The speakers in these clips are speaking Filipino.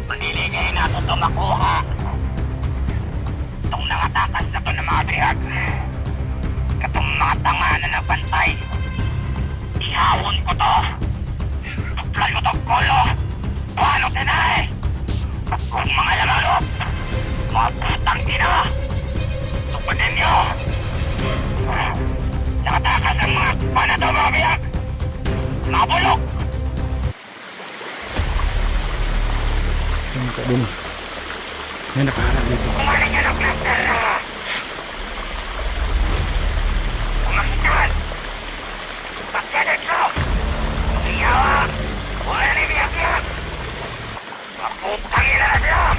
Paniligay nato ito makuha. Itong nangatakas na ito ng mga bihag. Katong mga tanga na nagbantay. Ihawon ko to. Tuklan mo itong kolo. Paano tinay? Kung mga lamalop, mga putang ina. Tupanin nyo. Nakatakas ang mga panato mga bihag. Mga bulok. Ano ka dun? May nakaharap dito. Kumanin nyo ng cluster na. Kumakitan. Pagkalit ko. Iyawa. Wala na biyak-biyak. Maputang ina na sila.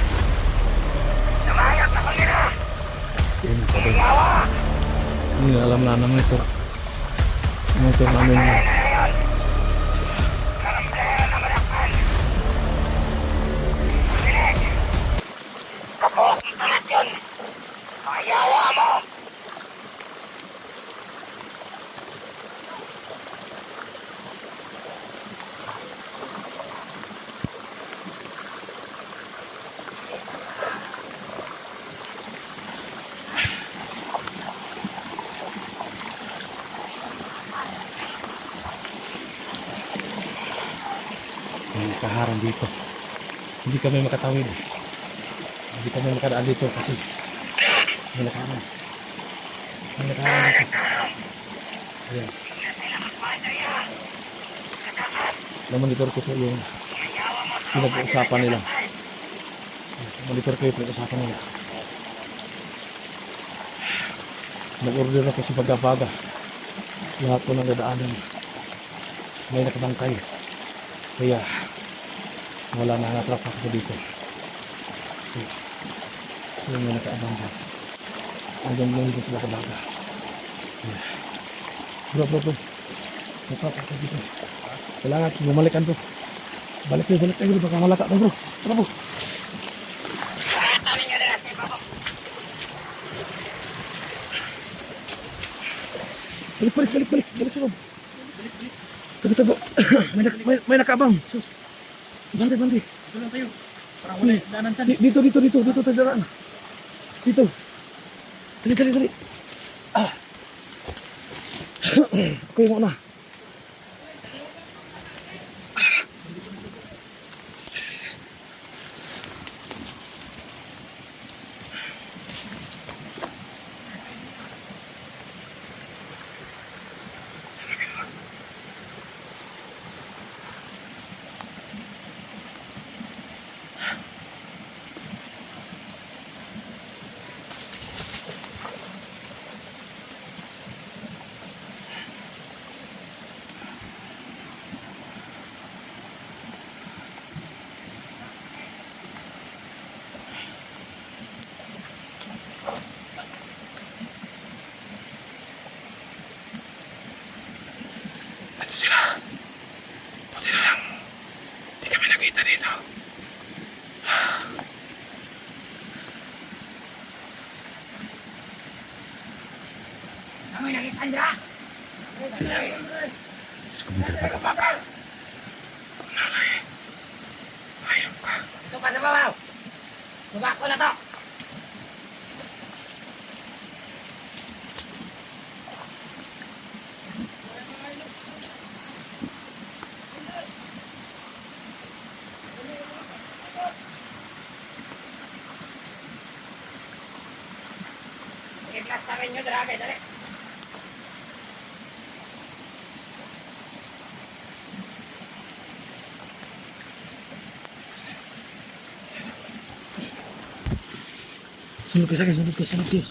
Namayag na kong ina. Iyawa. Hindi na alam na naman ito. Motor namin yun. Kapok ang talat yun. Ayawa mo. May nakaharap dito. Hindi kami makatawid. Hindi kami makadaan dito kasi may nakaharap. May nakaharap dito. Ayan. Namonitor ko po yung pinag-uusapan nila. Monitor ko yung pinag-uusapan nila. Nag-order ako sa Baga-Baga. Lahat po ng dadaanan may nakabangkay. Kaya wala na natrap ako dito. So, yung may nakaabang dyan. Hanggang lang dito sila Baga-Baga. Bro. Natrap ako dito. Kailangan bumalikan bro. Balik tayo bro. Baka malaka tayo bro. Tara bro. Balik sa loob. Tago. May nakaabang. Bantay. Ito lang tayo. Para wala daanan dyan. Dito tayo daraan. Dito. Dali. Ako yung una. Ito sila. Buti na lang. Hindi kami nakita dito. Amoy nakita niya. Diyos ko, may Baga-Baga. Nanay. Ayaw ka. Ito pa sa babaw. Suga ko na to. I-blast namin nyo, Dragay, dali. Sunod kayo sa akin.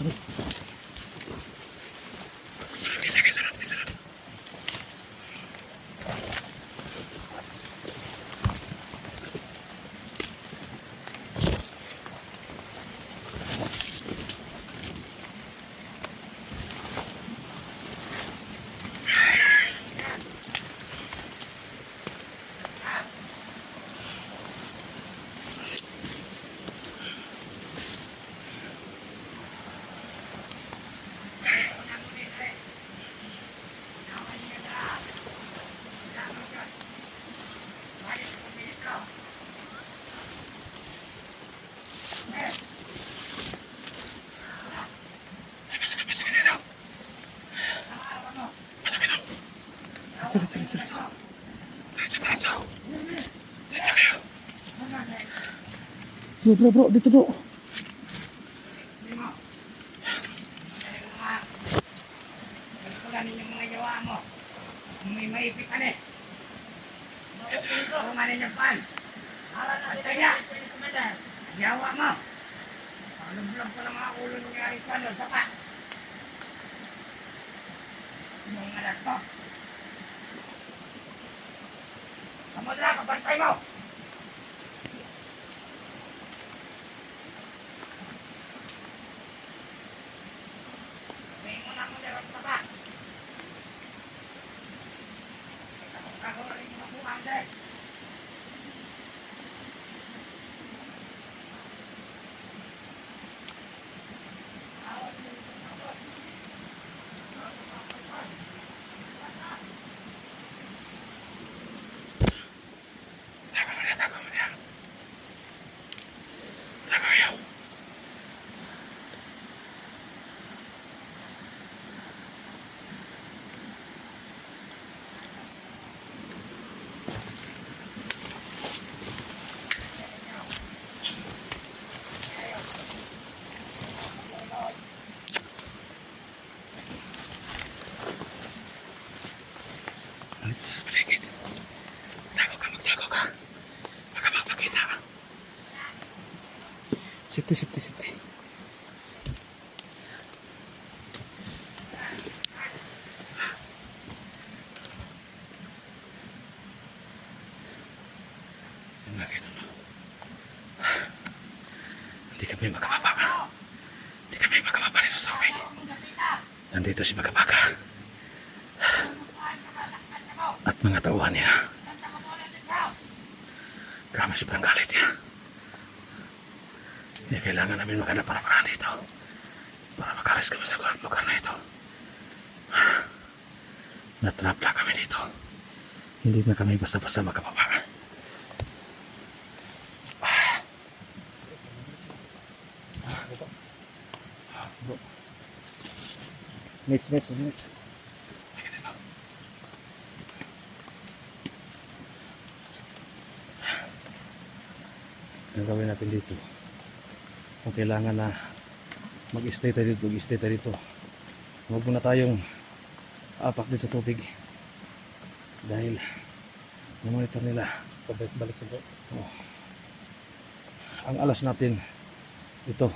Bro, dito bro. Wala ninyong mga yawa mo. May maipit ka na eh. Kung ano niya pan. Basta niya. Yawa mo. Alam-alam ko ng mga ulo nangyari ko ano. Sapa. Sinong alas to. Kamudra, kabantay mo. Sabihin mo na mo na sapa. Kakaroon mo po ang day. Safety. Hindi kami makababa. Hindi kami makababa dito sa tubig. Nandito si Magabaga. At mga tauhan niya. Grabe sobrang galit niya. Kaya kailangan namin maghanap para paraan dito. Para makalis kami sa lugar na ito. Natrap lang kami dito. Hindi na kami basta-basta makababa. Mitch. Ang gawin natin dito. Kung kailangan na mag-stay tayo dito. Huwag muna tayong apak din sa tubig. Dahil namonitor nila. Balik sa bro. Oh. Ang alas natin, ito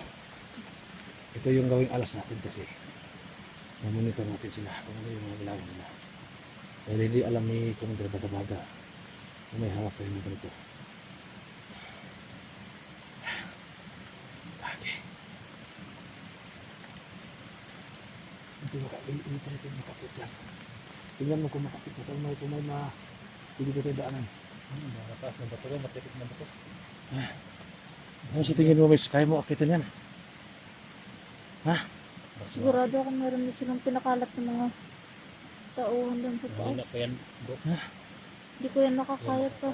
yung gawing alas natin kasi namonitor natin sila kung ano yung mga ginagawa nila. Dahil hindi alam ni Commander Bagabaga kung may hawak tayo ng ganito. Hindi tayo makapit yan. Tingnan mo kung makapit na tayo may hindi ko tayo daanan. Nakataas na bato, matipik na bato. Ano sa tingin mo, Miss? Kaya mo akitin yan? Ha? Sigurado ako meron din silang pinakalat ng mga tauhan doon sa Mahina taas. pa yan, bro. Hindi ko yan makakaya pa.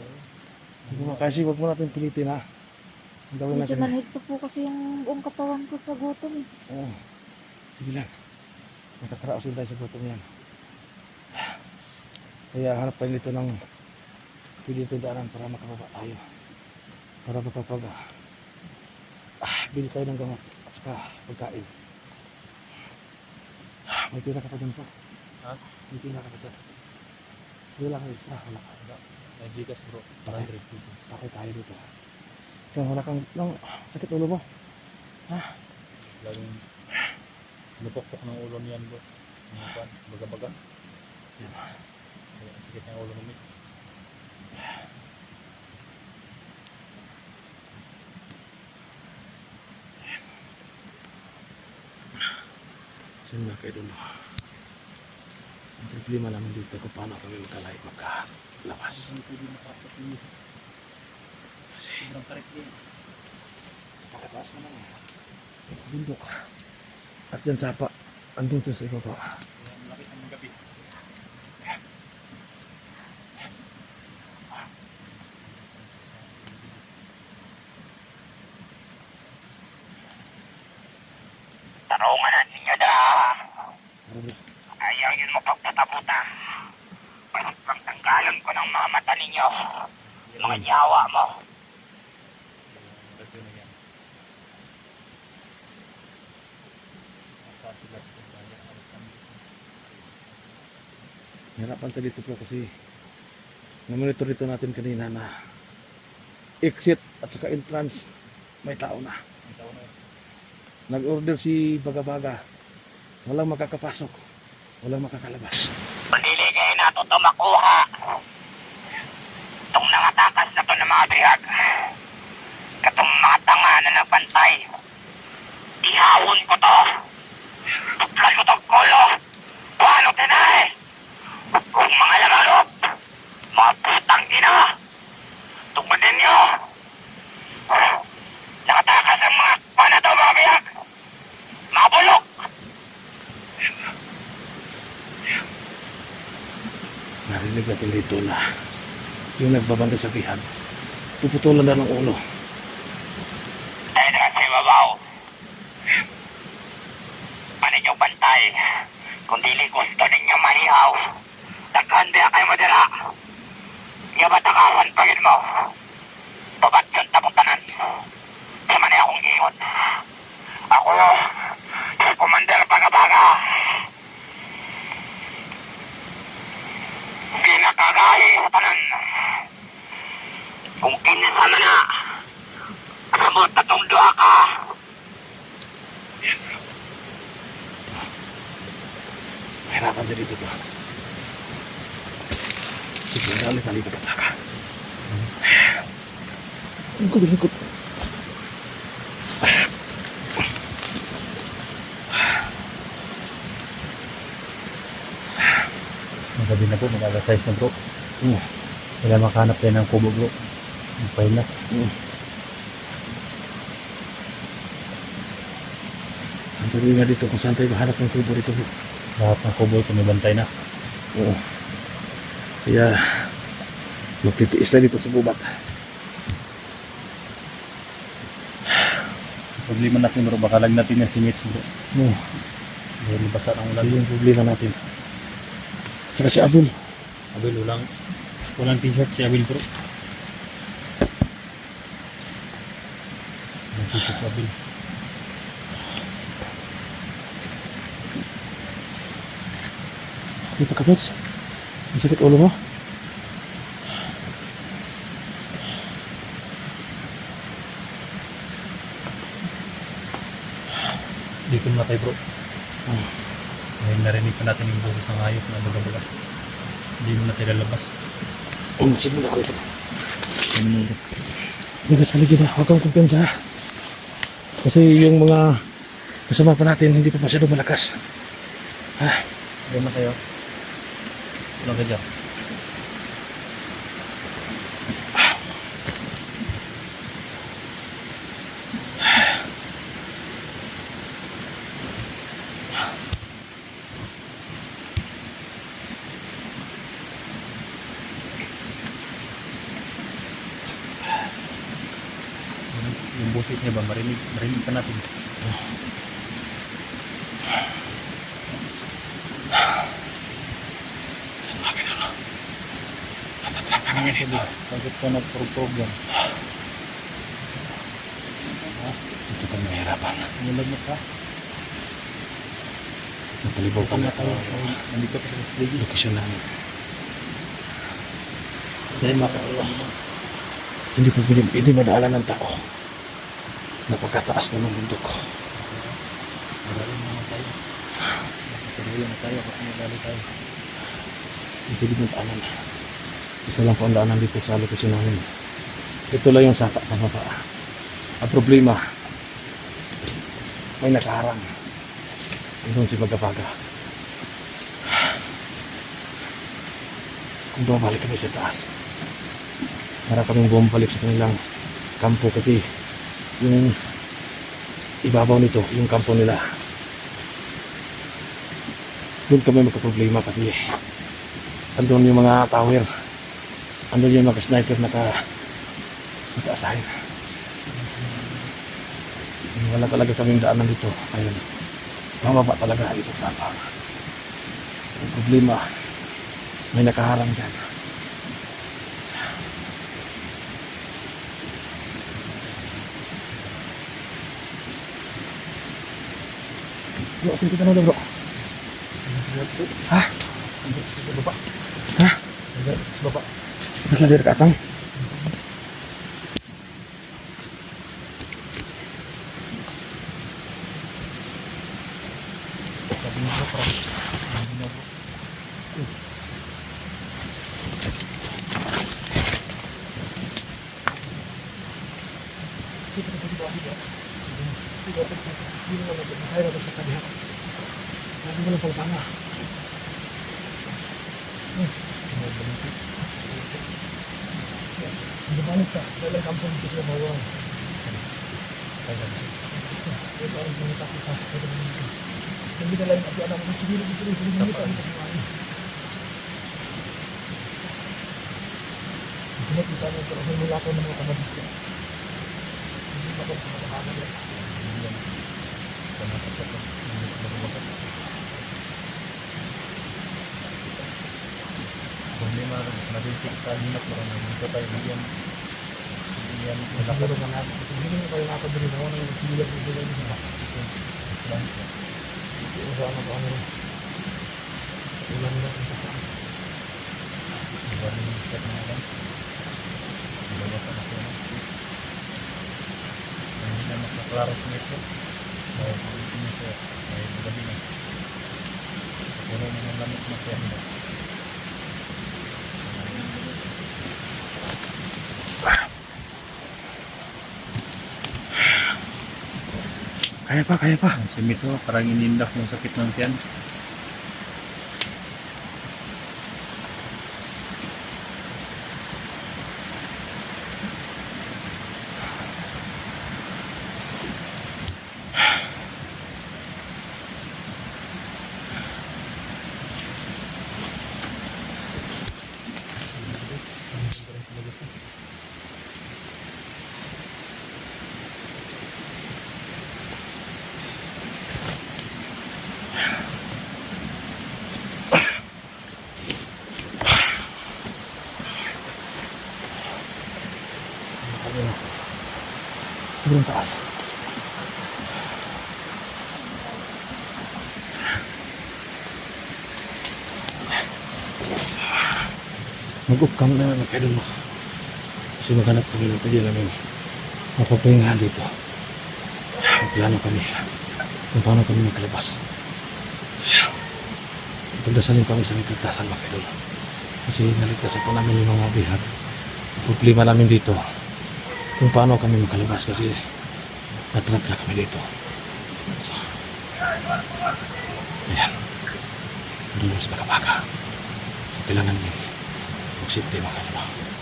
Hindi mo kasi huwag mo natin pilitin ha. Ang gawin Medyo natin. manhid pa po kasi yung buong katawan ko sa gutom eh. Oo. Sige lang. Nakakaraosin tayo sa gutom yan. Kaya hanap tayo dito ng pwede ito daanan para makababa tayo. Para makapag bili tayo ng gamot at saka pagkain. May pira ka pa dyan po. Ha? May pira ka pa dyan. Wala ka extra. Wala ka. May gigas, bro. 100 pesos. Bakit tayo dito? Kaya wala kang sakit ulo mo. Ha? Laging lupok-pok ng ulo niyan, bro. Baga-baga. Yan. Kaya ang sakit ng ulo namin. Sino kayo doon? Ang problema naman dito kung paano kami magkalabas. Hindi makapatid. Kasi Sobrang karik din. makataas naman bundok. At yan sapa. Andun sa ibaba. Kaya malaki ang gabi. Tarungan na ninyo da. Ayaw yun mo pagtatabuta. Pang tanggalan ko ng mga mata ninyo. Mga yawa mo. sityo na yan. Mataas sila sa kanya. Alas kami. Hirapan tayo dito bro kasi namonitor dito natin kanina na exit at saka entrance may tao na. Ang tao na yun. Nag-order si Baga-Baga. Walang makakapasok. Walang makakalabas. Pagdili kayo na ito makuha. Itong nangatakas na ito ng mga bihag. Katong mga tanga na nagbantay. Ihawon ko to. Tuklan ko tong kolo. Paano tinay? Kung mga lamarop. Mga putang ina. Tukmanin nyo. Nakatakas ang mga pana to mga bihag. Mga bulok. Narinig natin dito na yung nagbabanda sa bihag. Puputulan na ng ulo. Ay, kasi babaw. Maninyong bantay. Kung dili gusto ninyo manihaw. Daghan diya kayo madala. Iyabatakawan pa yun mo. Babat yun tapong tanan. Sama niya akong iyon. Ako, si Commander Baga-Baga. Pinakagahi sa tanan. Kung kinsa man na, kamot na tong duha ka. Mahirapan din dito bro. Sige, galit ang Baga-Baga. Lingkod. Magabi na po, mag-alas 6 na bro. Kailangan makahanap tayo ng kubo bro. Magpahinga. Ang problema dito kung saan tayo mahanap ng kubo dito bro. Lahat ng kubo ito may bantay na. Oo. Kaya magtitiis na dito sa gubat. Problema natin bro, baka lag natin yung singits bro. Oo. Dahil basa ng ulan. Ito yung problema natin. Saka si Abul. Abil, walang t-shirt si Abil bro. Walang t-shirt si Abil. Dito ka, Pets. Ang sakit ulo mo. Dito na tayo bro. Ngayon narinig pa natin yung boses ng hayop na baga-baga. Hindi mo na tayo lalabas. Simula ko ito. Hindi sa ligid na. Huwag kang kumpensa. Kasi yung mga kasama pa natin hindi pa masyado malakas. Diyan na kayo. Wala ka dyan. Yung boses niya ba, marinig pa natin. Bakit ka nagpurog yan? Ito pa mahirapan. Nilagnat ka? Napalibaw pa na tayo. Nandito ka sa stage. Lokasyon namin. Kasi hindi pa hindi madaanan ng tao. Napakataas pa ng bundok. Madali naman tayo. Nakasarili na tayo kasi madali tayo. Hindi din madaanan. Isa lang po ang daanan dito sa lokasyon namin. Ito lang yung saka pababa. Ang problema, may nakaharang. Doon si Baga-Baga. Kung bumalik kami sa taas, para kaming bumalik sa kanilang kampo kasi yung ibabaw nito, yung kampo nila. Doon kami magkaproblema kasi andun yung mga tower, andun yung mga sniper naka-assign. Wala talaga kaming daanan dito. Ayun, mababa talaga ito sa apa. Ang problema, may nakaharang dyan. Bro, sige kita na bro. Ha? Sa baba. Ha? Sa baba. Mas ladir ka atang. Sabi niya bro, parang hindi na bro. Hindi marang nabisik ka hinap mo rin dito tayo bigyan malakad na natin hindi mo kayo nakadali na ako ng silat dito lang sa lang siya usama ko ano ulan na ito sa ulan na check na lang bawa ka na siya hindi na makaklaro sa ito dahil hindi niya siya dahil magabi na pero naman lamit na siya Kaya pa, kaya pa. si Mito parang inindak yung sakit ng tiyan. Sobrang taas. Mag-up cam na naman kayo mo. Kasi maghanap kami ng pwede namin mapapahingahan dito. Magplano kami kung paano kami makalabas. Pagdasalin kami sa may pagtasan mga kayo. Kasi naligtasan po namin yung mga bihag. Problema namin dito kung paano kami makalabas kasi natrap na kami dito. So, ayan. Doon sa baka-baka. So, kailangan namin mag-safety mga kayo.